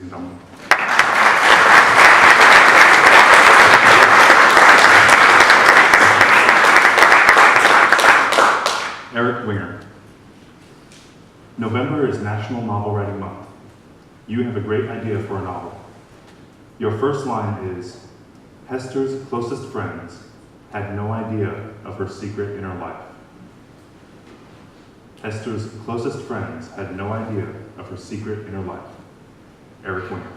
and gentlemen. Eric Winger. November is National Novel Writing Month. You have a great idea for a novel. Your first line is, Hester's closest friends had no idea of her secret inner life. Hester's closest friends had no idea of her secret inner life. Eric Winger.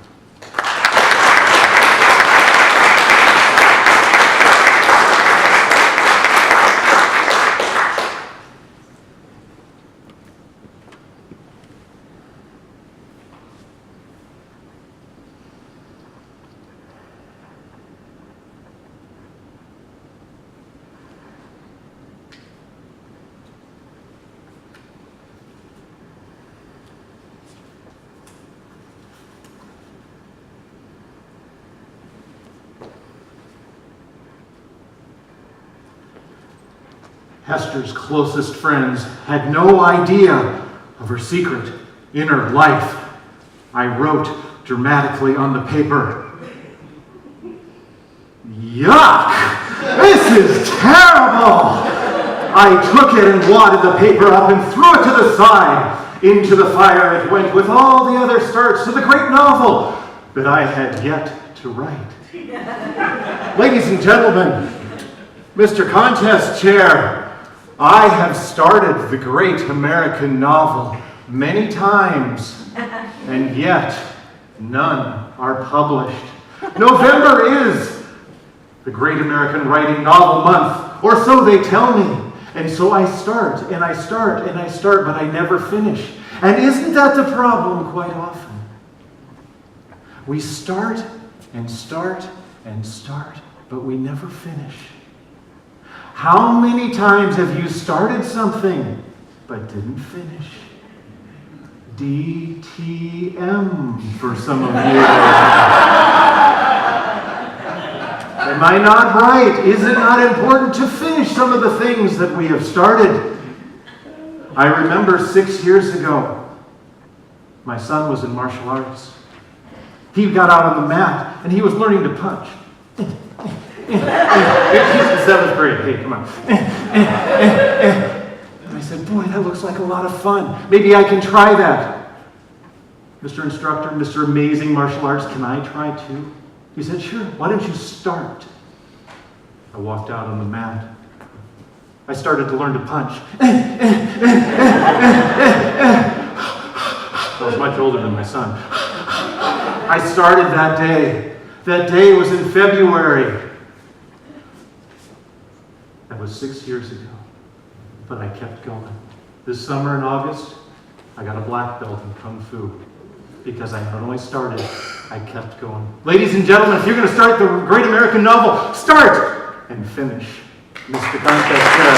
Hester's closest friends had no idea of her secret inner life. I wrote dramatically on the paper, Yuck! This is terrible! I took it and wadded the paper up and threw it to the side. Into the fire it went with all the other starts to the great novel that I had yet to write. Ladies and gentlemen, Mr. Contest Chair, I have started the great American novel many times, and yet none are published. November is the great American writing novel month, or so they tell me. And so I start, and I start, and I start, but I never finish. And isn't that the problem quite often? We start, and start, and start, but we never finish. How many times have you started something but didn't finish? DTM for some of you. Am I not right? Is it not important to finish some of the things that we have started? I remember 6 years ago, my son was in martial arts. He got out on the mat and he was learning to punch. He's in 7th grade. Hey, come on. And I said, boy, that looks like a lot of fun. Maybe I can try that. Mr. Instructor, Mr. Amazing Martial Arts, can I try too? He said, sure. Why don't you start? I walked out on the mat. I started to learn to punch. I was much older than my son. I started that day. That day was in February. That was 6 years ago, but I kept going. This summer in August, I got a black belt in Kung Fu because I not only started, I kept going. Ladies and gentlemen, if you're going to start the great American novel, start and finish. Mr. Contest Chair.